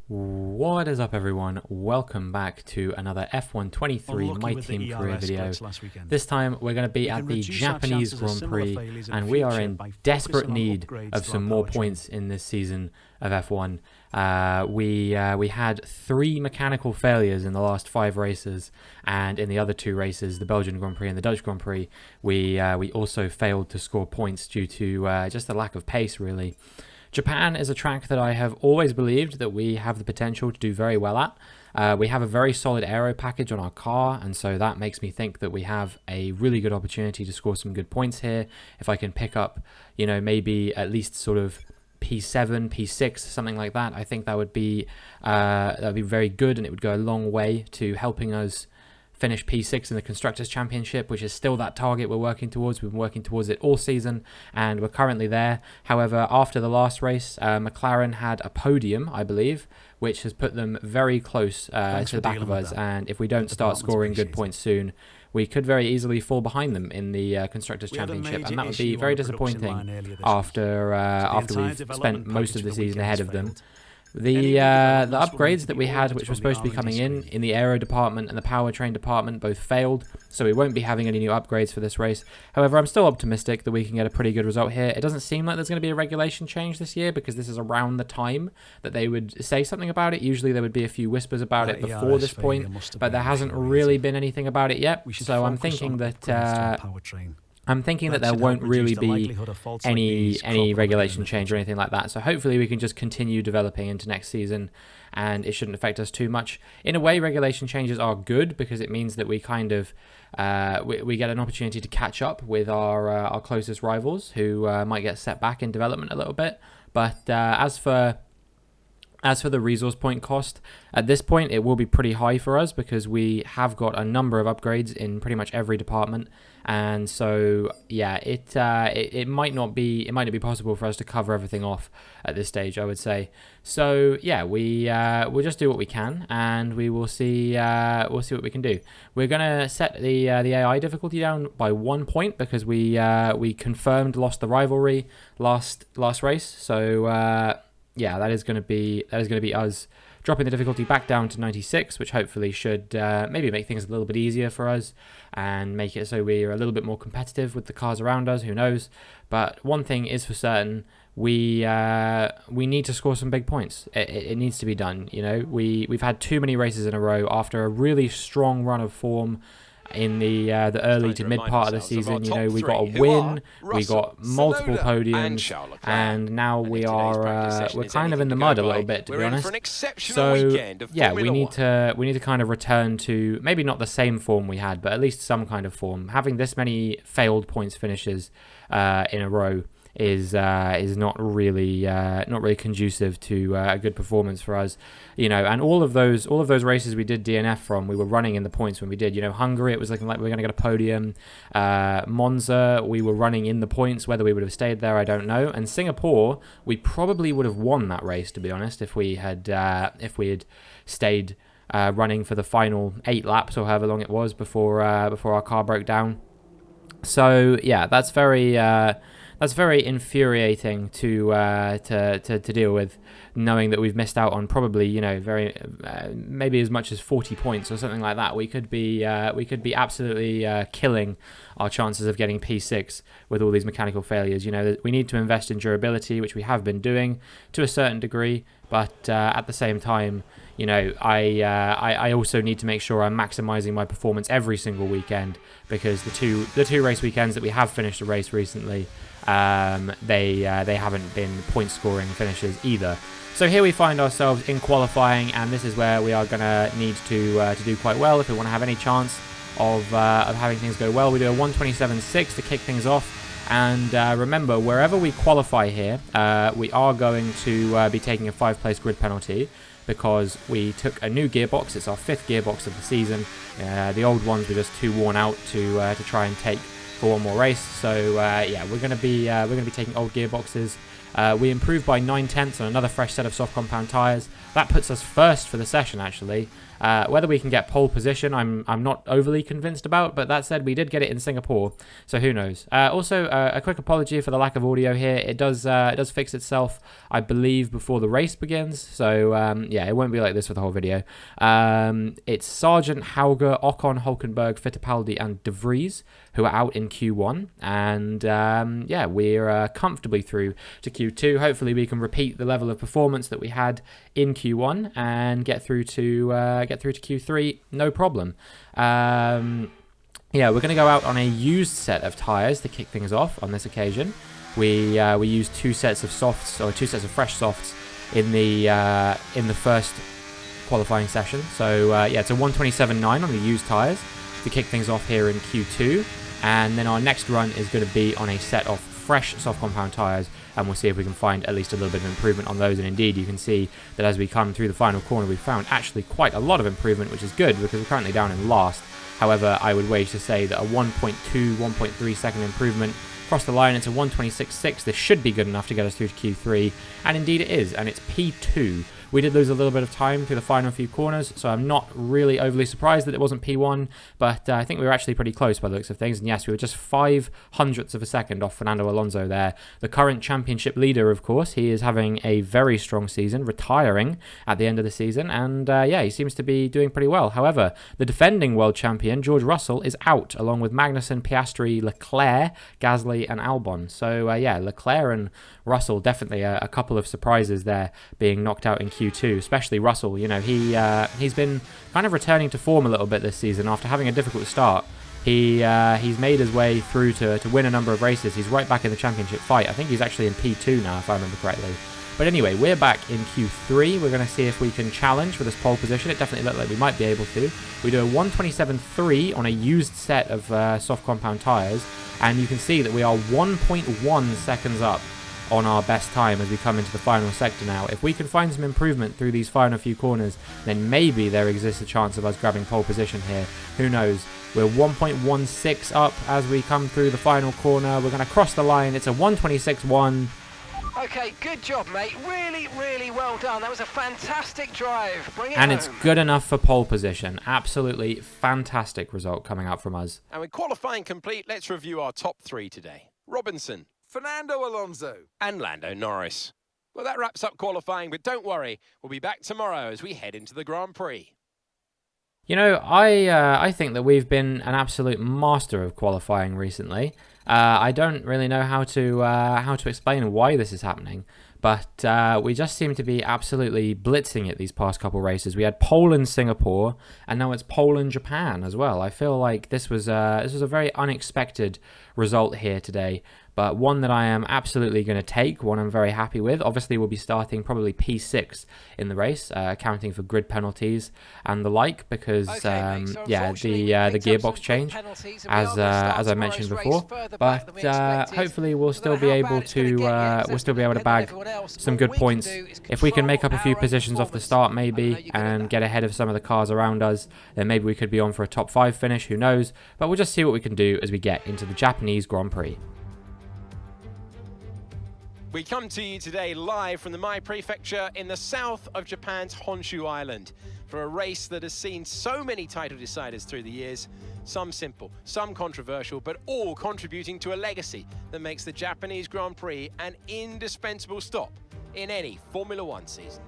What is up, everyone? Welcome back to another F123 My Team Career video. This time we're going to be at the Japanese Grand Prix, and we are in desperate need of some more points in this season of F1. We had 3 mechanical failures in the last 5 races, and in the other 2 races, the Belgian Grand Prix and the Dutch Grand Prix, we also failed to score points due to just the lack of pace, really. Japan is a track that I have always believed that we have the potential to do very well at. We have a very solid aero package on our car, and so that makes me think that we have a really good opportunity to score some good points here. If I can pick up, maybe at least sort of P7, P6, something like that, I think that would be very good, and it would go a long way to helping us finish P6 in the Constructors' Championship, which is still that target we're working towards. We've been working towards it all season, and we're currently there. However, after the last race, McLaren had a podium, I believe, which has put them very close to the back of us, and if we don't start scoring good points soon, we could very easily fall behind them in the Constructors' Championship, and that would be very disappointing after we've spent most of the season ahead of them. The upgrades that we had, which were supposed to be coming in the aero department and the powertrain department, both failed, so we won't be having any new upgrades for this race. However, I'm still optimistic that we can get a pretty good result here. It doesn't seem like there's going to be a regulation change this year, because this is around the time that they would say something about it. Usually there would be a few whispers about it before this point, but there hasn't really been anything about it yet, so I'm thinking that there won't really be any regulation change or anything like that. So hopefully we can just continue developing into next season, and it shouldn't affect us too much. In a way, regulation changes are good, because it means that we kind of we get an opportunity to catch up with our closest rivals, who might get set back in development a little bit. But as for the resource point cost, at this point it will be pretty high for us, because we have got a number of upgrades in pretty much every department, and so yeah, it might not be possible for us to cover everything off at this stage, I would say. So yeah, we'll just do what we can, and we will see what we can do. We're gonna set the AI difficulty down by 1 point, because we confirmed lost the rivalry last race, so yeah, that is going to be us dropping the difficulty back down to 96, which hopefully should maybe make things a little bit easier for us and make it so we're a little bit more competitive with the cars around us. Who knows? But one thing is for certain: we need to score some big points. It needs to be done. We've had too many races in a row after a really strong run of form in the early to mid part of the season. We got a win, we got multiple podiums, and now we're kind of in the mud a little bit, to be honest. So yeah, we need to kind of return to maybe not the same form we had, but at least some kind of form. Having this many failed points finishes in a row is not really conducive to a good performance for us, and all of those races we did DNF from, we were running in the points when we did. Hungary, it was looking like we were going to get a podium. Monza, we were running in the points. Whether we would have stayed there, I don't know. And Singapore, we probably would have won that race, to be honest, if we had stayed running for the final 8 laps or however long it was before our car broke down. So yeah, that's very infuriating to deal with, knowing that we've missed out on probably maybe as much as 40 points or something like that. We could be absolutely killing our chances of getting P6 with all these mechanical failures. We need to invest in durability, which we have been doing to a certain degree, but at the same time, I also need to make sure I'm maximizing my performance every single weekend, because the two race weekends that we have finished a race recently, they haven't been point scoring finishes either. So here we find ourselves in qualifying, and this is where we are going to need to do quite well if we want to have any chance of having things go well. We do a 127.6 to kick things off, and remember, wherever we qualify here, we are going to be taking a 5-place grid penalty, because we took a new gearbox. It's our 5th gearbox of the season. The old ones were just too worn out to try and take for one more race. So yeah, we're going to be taking old gearboxes We improved by 9/10 on another fresh set of soft compound tyres. That puts us first for the session, actually. Whether we can get pole position, I'm not overly convinced about, but that said, we did get it in Singapore, so who knows. Also, a quick apology for the lack of audio here. It does fix itself, I believe, before the race begins, so yeah, it won't be like this for the whole video. It's Sargent, Hauger, Ocon, Hulkenberg, Fittipaldi, and De Vries who are out in Q1, and yeah, we're comfortably through to Q2. Hopefully we can repeat the level of performance that we had in Q1 and get through to Q3, no problem. Yeah, we're going to go out on a used set of tyres to kick things off on this occasion. We used two sets of softs, or two sets of fresh softs in the first qualifying session. So yeah, it's a 127.9 on the used tyres to kick things off here in Q2, and then our next run is going to be on a set of fresh soft compound tyres, and we'll see if we can find at least a little bit of improvement on those. And indeed, you can see that as we come through the final corner, we've found actually quite a lot of improvement, which is good because we're currently down in last. However, I would wage to say that a 1.2, 1.3 second improvement across the line, it's a 126.6. This should be good enough to get us through to Q3, and indeed it is, and it's P2. We did lose a little bit of time through the final few corners, so I'm not really overly surprised that it wasn't P1, but I think we were actually pretty close by the looks of things. And yes, we were just 0.05 of a second off Fernando Alonso there. The current championship leader, of course, he is having a very strong season, retiring at the end of the season, and yeah, he seems to be doing pretty well. However, the defending world champion, George Russell, is out, along with Magnussen, Piastri, Leclerc, Gasly, and Albon. So yeah, Leclerc and Russell, definitely a couple of surprises there, being knocked out in Q2, especially Russell. You know, he's been kind of returning to form a little bit this season after having a difficult start. He's made his way through to win a number of races. He's right back in the championship fight. I think he's actually in P2 now, if I remember correctly. But anyway, we're back in Q3. We're going to see if we can challenge for this pole position. It definitely looked like we might be able to. We do a 127.3 on a used set of soft compound tyres, and you can see that we are 1.1 seconds up on our best time as we come into the final sector now. If we can find some improvement through these final few corners, then maybe there exists a chance of us grabbing pole position here. Who knows? We're 1.16 up as we come through the final corner. We're going to cross the line. It's a 126.1. Okay, good job, mate. Really, really well done. That was a fantastic drive. Bring it and home. It's good enough for pole position. Absolutely fantastic result coming up from us. And with qualifying complete, let's review our top three today. Robinson, Fernando Alonso, and Lando Norris. Well, that wraps up qualifying, but don't worry, we'll be back tomorrow as we head into the Grand Prix. You know, I think that we've been an absolute master of qualifying recently. I don't really know how to explain why this is happening, but we just seem to be absolutely blitzing it these past couple races. We had pole in Singapore, and now it's pole in Japan as well. I feel like this was a very unexpected result here today, but one that I am absolutely going to take, one I'm very happy with. Obviously, we'll be starting probably P6 in the race, accounting for grid penalties and the like, because yeah, the gearbox change, as I mentioned before. But hopefully, we'll still be able to bag some good points if we can make up a few positions off the start, maybe, and get ahead of some of the cars around us. Then maybe we could be on for a top 5 finish. Who knows? But we'll just see what we can do as we get into the Japanese Grand Prix. We come to you today live from the Mai Prefecture in the south of Japan's Honshu Island for a race that has seen so many title deciders through the years, some simple, some controversial, but all contributing to a legacy that makes the Japanese Grand Prix an indispensable stop in any Formula One season.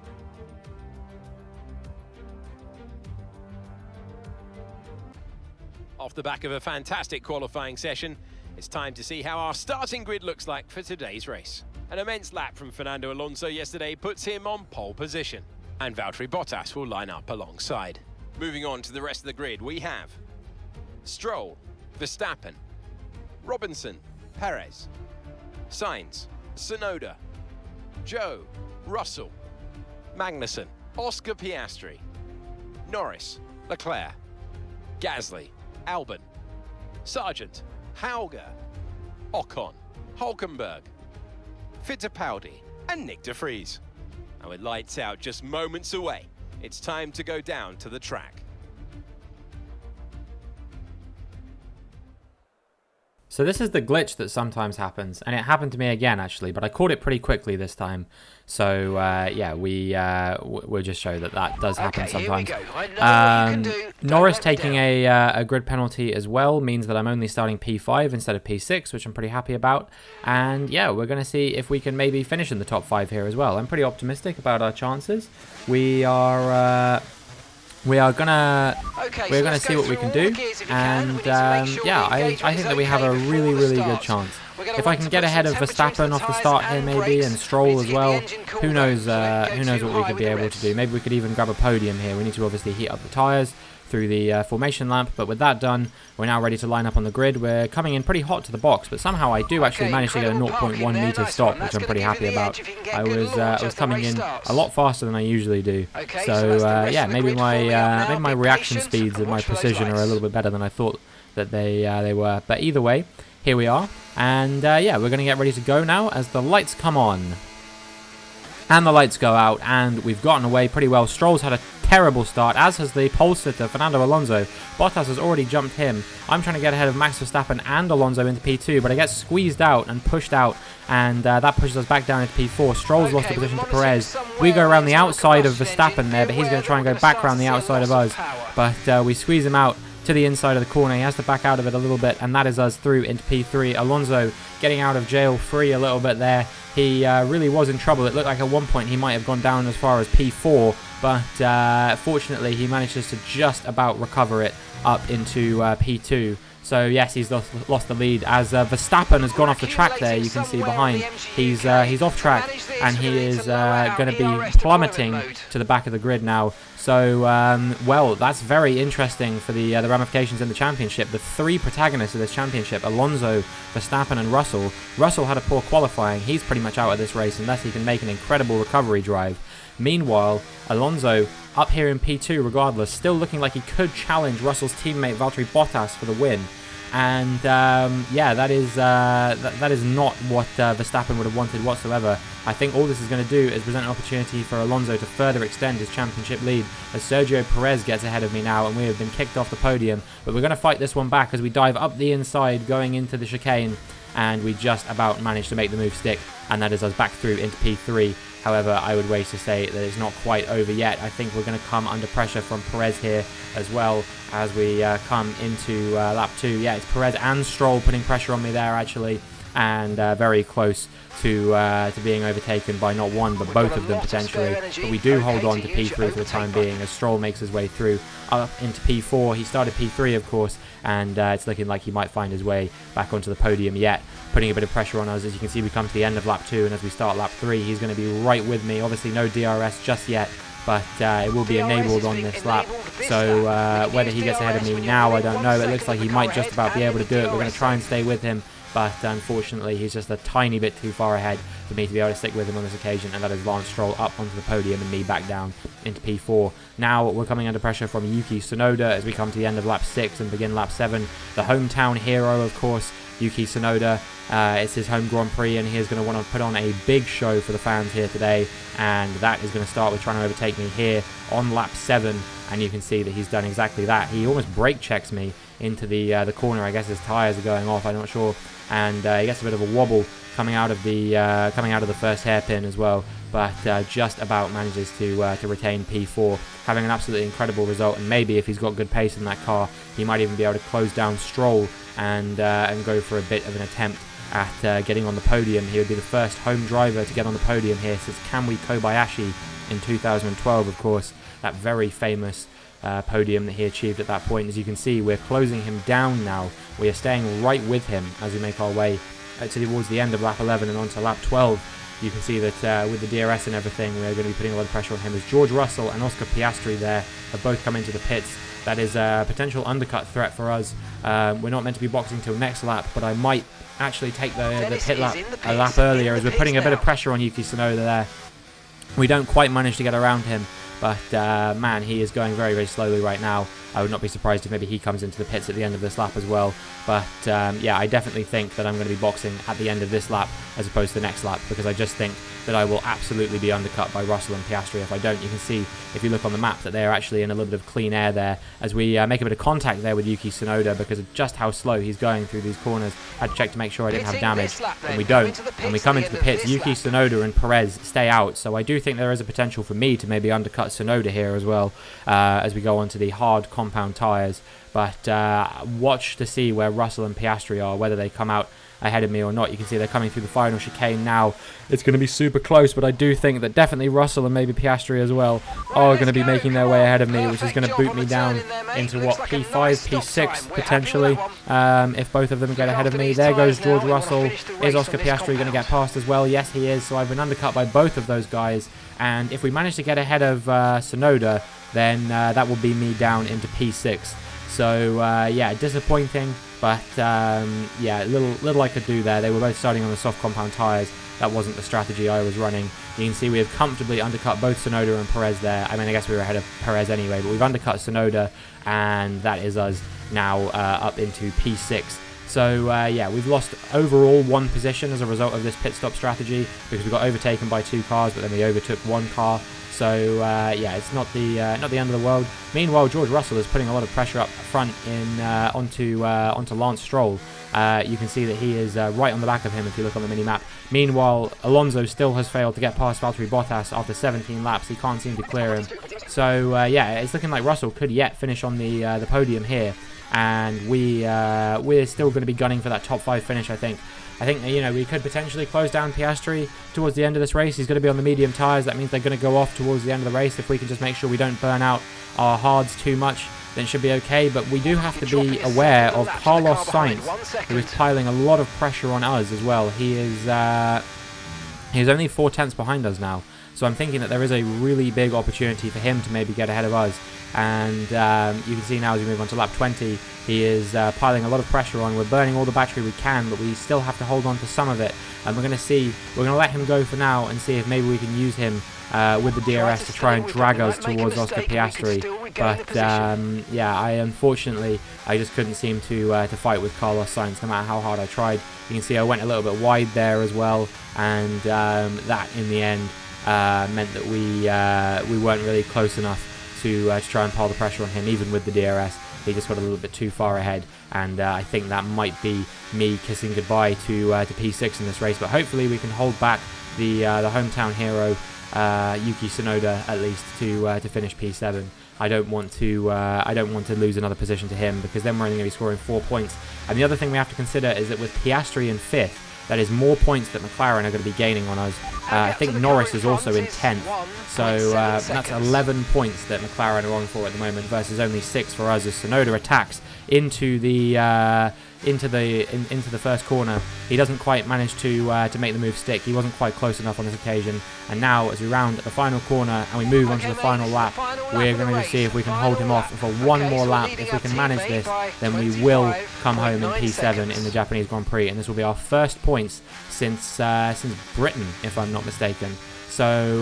Off the back of a fantastic qualifying session, it's time to see how our starting grid looks like for today's race. An immense lap from Fernando Alonso yesterday puts him on pole position, and Valtteri Bottas will line up alongside. Moving on to the rest of the grid, we have Stroll, Verstappen, Robinson, Perez, Sainz, Tsunoda, Zhou, Russell, Magnussen, Oscar Piastri, Norris, Leclerc, Gasly, Albon, Sargent, Hauger, Ocon, Hulkenberg, Fittipaldi, and Nick de Vries. And with lights out just moments away, it's time to go down to the track. So this is the glitch that sometimes happens, and it happened to me again actually, but I caught it pretty quickly this time. So yeah, we'll just show that does happen sometimes. Norris taking a grid penalty as well means that I'm only starting P5 instead of P6, which I'm pretty happy about. And yeah, we're going to see if we can maybe finish in the top 5 here as well. I'm pretty optimistic about our chances. We're gonna see what we can do, and yeah, I think that we have a really good chance. If I can get ahead of Verstappen off the start here maybe, and Stroll as well, who knows what we could be able to do. Maybe we could even grab a podium here. We need to obviously heat up the tyres through the formation lamp, but with that done, we're now ready to line up on the grid. We're coming in pretty hot to the box, but somehow I do actually manage to get a 0.1 meter stop, which I'm pretty happy about. I was coming in a lot faster than I usually do, so yeah, maybe my reaction speeds and my precision are a little bit better than I thought that they were. But either way, here we are, and yeah, we're going to get ready to go now as the lights come on. And the lights go out, and we've gotten away pretty well. Stroll's had a terrible start, as has the pole sitter, Fernando Alonso. Bottas has already jumped him. I'm trying to get ahead of Max Verstappen and Alonso into P2, but I get squeezed out and pushed out, and that pushes us back down into P4. Stroll's lost the position to Perez. We go around the outside of Verstappen there, but he's going to try and go back around the outside of us. But we squeeze him out to the inside of the corner. He has to back out of it a little bit, and that is us through into P3. Alonso getting out of jail free a little bit there. He really was in trouble. It looked like at one point he might have gone down as far as P4, but fortunately he manages to just about recover it up into P2. So yes, he's lost the lead as Verstappen has gone off the track there. You can see behind. He's off track, and he is going to be plummeting to the back of the grid now. So, well, that's very interesting for the ramifications in the championship. The 3 protagonists of this championship, Alonso, Verstappen and Russell. Russell had a poor qualifying. He's pretty much out of this race unless he can make an incredible recovery drive. Meanwhile, Alonso up here in P2 regardless, still looking like he could challenge Russell's teammate Valtteri Bottas for the win. And yeah, that is not what Verstappen would have wanted whatsoever. I think all this is going to do is present an opportunity for Alonso to further extend his championship lead, as Sergio Perez gets ahead of me now, and we have been kicked off the podium. But we're going to fight this one back as we dive up the inside going into the chicane, and we just about managed to make the move stick, and that is us back through into P3. However, I would wait to say that it's not quite over yet. I think we're going to come under pressure from Perez here as well as we come into lap 2. Yeah, it's Perez and Stroll putting pressure on me there actually, and very close to being overtaken by not one but both of them potentially. But we do hold on to P3 for the time being as Stroll makes his way through up into P4. He started P3 of course, and it's looking like he might find his way back onto the podium yet, putting a bit of pressure on us. As you can see, we come to the end of lap 2, and as we start lap 3, he's going to be right with me. Obviously no DRS just yet, but it will be enabled on this lap. So whether he gets ahead of me now, I don't know. It looks like he might just about be able to do it. We're going to try and stay with him, but unfortunately he's just a tiny bit too far ahead for me to be able to stick with him on this occasion, and that is Lance Stroll up onto the podium and me back down into P4. Now we're coming under pressure from Yuki Tsunoda as we come to the end of lap 6 and begin lap 7. The hometown hero, of course, Yuki Tsunoda. It's his home Grand Prix, and he is going to want to put on a big show for the fans here today, and that is going to start with trying to overtake me here on lap 7, and you can see that he's done exactly that. He almost brake checks me into the corner. I guess his tyres are going off, I'm not sure, and he gets a bit of a wobble coming out of the first hairpin as well, but just about manages to retain P4, having an absolutely incredible result. And maybe if he's got good pace in that car, he might even be able to close down Stroll and go for a bit of an attempt at getting on the podium. He would be the first home driver to get on the podium here since Kamui Kobayashi in 2012, of course, that very famous podium that he achieved at that point. As you can see, we're closing him down now. We are staying right with him as we make our way towards the end of lap 11 and onto lap 12. You can see that with the DRS and everything, we're going to be putting a lot of pressure on him, as George Russell and Oscar Piastri there have both come into the pits. That is a potential undercut threat for us. We're not meant to be boxing till next lap, but I might actually take the pit lap a lap earlier, as we're putting a bit of pressure on Yuki Tsunoda there. We don't quite manage to get around him, but man, he is going very, very slowly right now. I would not be surprised if maybe he comes into the pits at the end of this lap as well. But yeah, I definitely think that I'm going to be boxing at the end of this lap as opposed to the next lap, because I just think that I will absolutely be undercut by Russell and Piastri if I don't. You can see, if you look on the map, that they're actually in a little bit of clean air there as we make a bit of contact there with Yuki Tsunoda because of just how slow he's going through these corners. I had to check to make sure I didn't have damage, and we don't. And we come into the pits, Yuki Tsunoda and Perez stay out, so I do think there is a potential for me to maybe undercut Tsunoda here as well as we go on to the hard compound tyres. But watch to see where Russell and Piastri are, whether they come out ahead of me or not. You can see they're coming through the final chicane now. It's going to be super close, but I do think that definitely Russell and maybe Piastri as well are going to be making their way ahead of me, which is going to boot me down into what, P5, P6 potentially, if both of them get ahead of me. There goes George Russell. Is Oscar Piastri going to get past as well? Yes, he is. So I've been undercut by both of those guys, and if we manage to get ahead of Tsunoda, then that will be me down into P6. So yeah, disappointing, but yeah, little I could do there. They were both starting on the soft compound tyres. That wasn't the strategy I was running. You can see we have comfortably undercut both Tsunoda and Perez there. I mean, I guess we were ahead of Perez anyway, but we've undercut Tsunoda, and that is us now up into P6. So yeah, we've lost overall 1 position as a result of this pit stop strategy, because we got overtaken by 2 cars, but then we overtook 1 car. So yeah, it's not the end of the world. Meanwhile, George Russell is putting a lot of pressure up front onto Lance Stroll. You can see that he is right on the back of him if you look on the mini-map. Meanwhile, Alonso still has failed to get past Valtteri Bottas after 17 laps. He can't seem to clear him. So yeah, it's looking like Russell could yet finish on the podium here, and we're still going to be gunning for that top 5 finish, I think. I think, you know, we could potentially close down Piastri towards the end of this race. He's going to be on the medium tyres. That means they're going to go off towards the end of the race. If we can just make sure we don't burn out our hards too much, then it should be okay. But we do have to be aware of Carlos Sainz, who is piling a lot of pressure on us as well. He is he's only 4 tenths behind us now. So I'm thinking that there is a really big opportunity for him to maybe get ahead of us. And you can see now as we move on to lap 20, he is piling a lot of pressure on. We're burning all the battery we can, but we still have to hold on to some of it. And we're going to let him go for now and see if maybe we can use him with the DRS to try and drag us towards Oscar Piastri. But yeah, unfortunately I just couldn't seem to fight with Carlos Sainz no matter how hard I tried. You can see I went a little bit wide there as well, and that in the end meant that we weren't really close enough to try and pile the pressure on him. Even with the DRS, he just got a little bit too far ahead, and I think that might be me kissing goodbye to P6 in this race. But hopefully we can hold back the hometown hero Yuki Tsunoda at least to finish P7. I don't want to lose another position to him, because then we're only going to be scoring 4 points. And the other thing we have to consider is that with Piastri in 5th, that is more points that McLaren are going to be gaining on us. I think Norris is also in 10th, so that's 11 points that McLaren are on for at the moment versus only 6 for us as Tsunoda attacks into the first corner. He doesn't quite manage to make the move stick. He wasn't quite close enough on this occasion. And now as we round at the final corner and we move on to the final lap, we're going to see if we can hold him off for one more lap. If we can manage this, then we will come home in P7 in the Japanese Grand Prix, and this will be our first points since Britain, if I'm not mistaken. So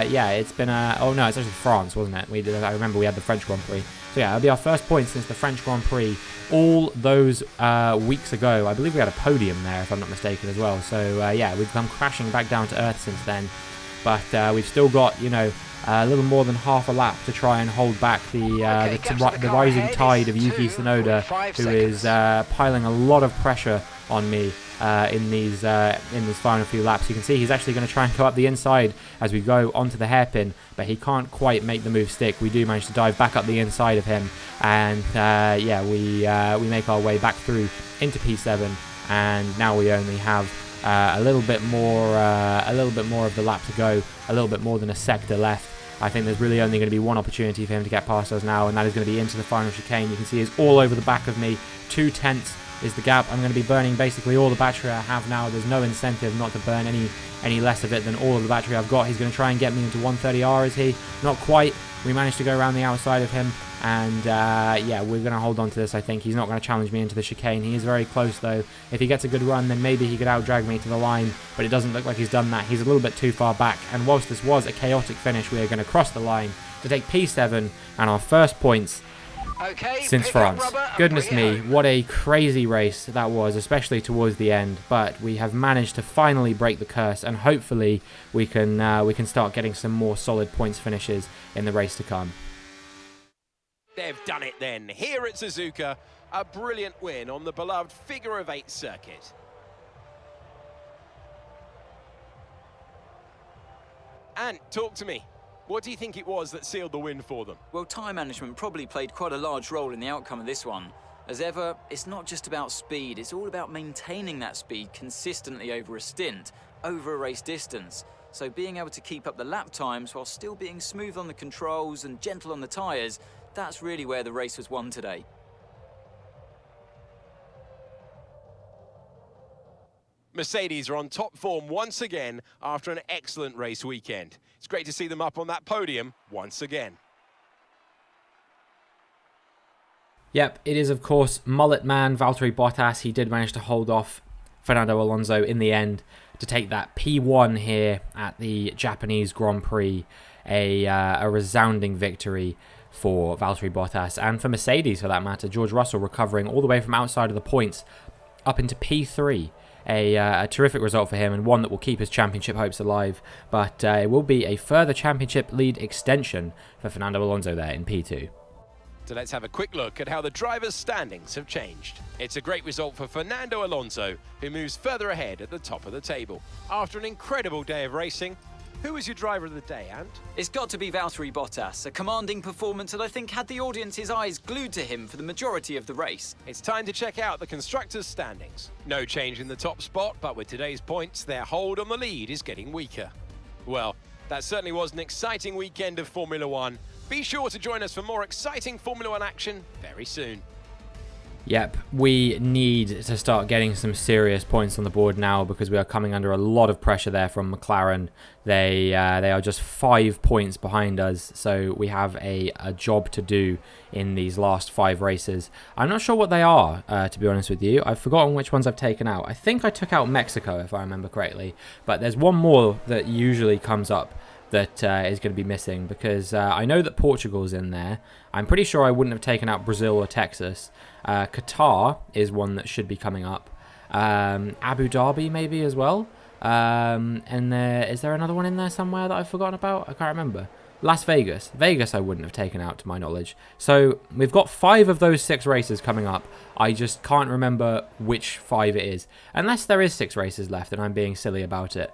yeah, it's been oh no, it's actually France, wasn't it? I remember we had the French Grand Prix. So yeah, it'll be our first point since the French Grand Prix all those weeks ago. I believe we had a podium there, if I'm not mistaken, as well. So yeah, we've come crashing back down to earth since then. But we've still got, you know, a little more than half a lap to try and hold back the rising tide of Yuki Tsunoda, who is piling a lot of pressure on me in these final few laps. You can see he's actually going to try and go up the inside as we go onto the hairpin, but he can't quite make the move stick. We do manage to dive back up the inside of him, and yeah, we make our way back through into P7, and now we only have a little bit more of the lap to go, a little bit more than a sector left. I think there's really only going to be one opportunity for him to get past us now, and that is going to be into the final chicane. You can see he's all over the back of me. 2 tenths is the gap. I'm going to be burning basically all the battery I have now. There's no incentive not to burn any less of it than all of the battery I've got. He's going to try and get me into 130R, is he? Not quite. We managed to go around the outside of him, and yeah, we're going to hold on to this, I think. He's not going to challenge me into the chicane. He is very close, though. If he gets a good run, then maybe he could out-drag me to the line, but it doesn't look like he's done that. He's a little bit too far back, and whilst this was a chaotic finish, we are going to cross the line to take P7 and our first points Okay, since pick up France. rubber and Goodness bring it me, home. what a crazy race that was, especially towards the end. But we have managed to finally break the curse, and hopefully we can start getting some more solid points finishes in the race to come. They've done it then. Here at Suzuka, a brilliant win on the beloved figure-of-8 circuit. And talk to me. What do you think it was that sealed the win for them? Well, time management probably played quite a large role in the outcome of this one. As ever, it's not just about speed, it's all about maintaining that speed consistently over a stint, over a race distance. So being able to keep up the lap times while still being smooth on the controls and gentle on the tyres, that's really where the race was won today. Mercedes are on top form once again after an excellent race weekend. It's great to see them up on that podium once again. Yep, it is of course Mullet Man Valtteri Bottas. He did manage to hold off Fernando Alonso in the end to take that P1 here at the Japanese Grand Prix. A resounding victory for Valtteri Bottas and for Mercedes for that matter. George Russell recovering all the way from outside of the points up into P3. A terrific result for him, and one that will keep his championship hopes alive. But it will be a further championship lead extension for Fernando Alonso there in P2. So let's have a quick look at how the drivers' standings have changed. It's a great result for Fernando Alonso, who moves further ahead at the top of the table. After an incredible day of racing, who was your driver of the day, Ant? It's got to be Valtteri Bottas, a commanding performance that I think had the audience's eyes glued to him for the majority of the race. It's time to check out the constructors' standings. No change in the top spot, but with today's points, their hold on the lead is getting weaker. Well, that certainly was an exciting weekend of Formula One. Be sure to join us for more exciting Formula One action very soon. Yep, we need to start getting some serious points on the board now because we are coming under a lot of pressure there from McLaren. They are just 5 points behind us, so we have a job to do in these last 5 races. I'm not sure what they are, to be honest with you. I've forgotten which ones I've taken out. I think I took out Mexico, if I remember correctly, but there's one more that usually comes up that is going to be missing because I know that Portugal's in there. I'm pretty sure I wouldn't have taken out Brazil or Texas. Qatar is one that should be coming up. Abu Dhabi maybe as well. And is there another one in there somewhere that I've forgotten about? I can't remember. Las Vegas. Vegas I wouldn't have taken out to my knowledge. So we've got 5 of those 6 races coming up. I just can't remember which 5 it is. Unless there is 6 races left and I'm being silly about it.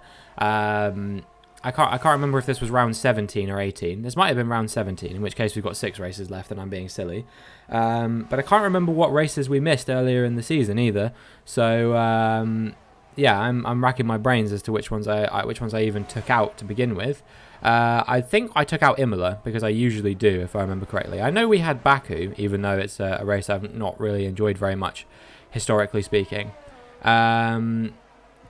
I can't remember if this was round 17 or 18. This might have been round 17, in which case we've got 6 races left and I'm being silly. But I can't remember what races we missed earlier in the season either. So yeah, I'm racking my brains as to which ones I even took out to begin with. I think I took out Imola because I usually do, if I remember correctly. I know we had Baku, even though it's a race I've not really enjoyed very much, historically speaking. And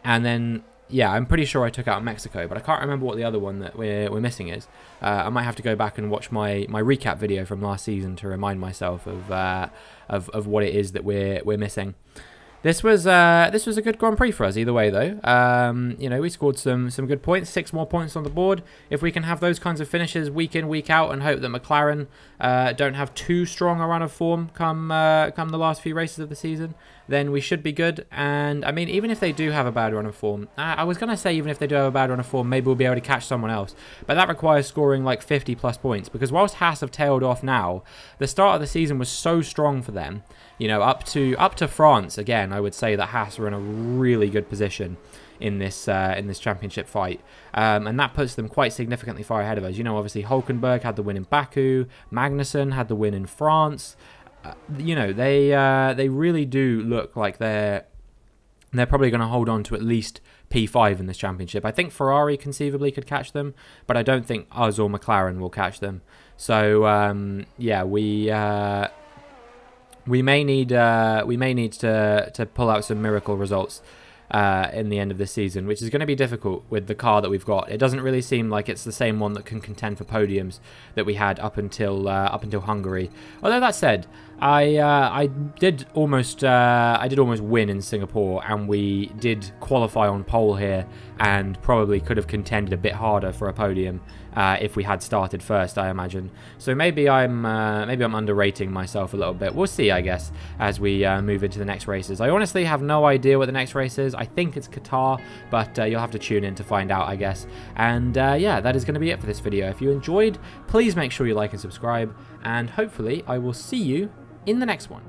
then, yeah, I'm pretty sure I took out Mexico, but I can't remember what the other one that we're missing is. I might have to go back and watch my recap video from last season to remind myself of what it is that we're missing. This was a good Grand Prix for us either way though. You know, we scored some good points, 6 more points on the board. If we can have those kinds of finishes week in, week out, and hope that McLaren don't have too strong a run of form come the last few races of the season, then we should be good. And I mean, even if they do have a bad run of form, I was gonna say even if they do have a bad run of form, maybe we'll be able to catch someone else. But that requires scoring like 50 plus points, because whilst Haas have tailed off now, the start of the season was so strong for them. You know, up to France again, I would say that Haas are in a really good position in this championship fight, and that puts them quite significantly far ahead of us. You know, obviously Hülkenberg had the win in Baku, Magnussen had the win in France. You know, they really do look like they're probably going to hold on to at least P5 in this championship. I think Ferrari conceivably could catch them, but I don't think us or McLaren will catch them. So yeah, we may need to pull out some miracle results in the end of this season, which is going to be difficult with the car that we've got. It doesn't really seem like it's the same one that can contend for podiums that we had up until Hungary. Although that said, I did almost win in Singapore, and we did qualify on pole here, and probably could have contended a bit harder for a podium if we had started first, I imagine. So maybe I'm underrating myself a little bit. We'll see, I guess, as we move into the next races. I honestly have no idea what the next race is. I think it's Qatar, but you'll have to tune in to find out, I guess. And yeah, that is going to be it for this video. If you enjoyed, please make sure you like and subscribe, and hopefully I will see you in the next one.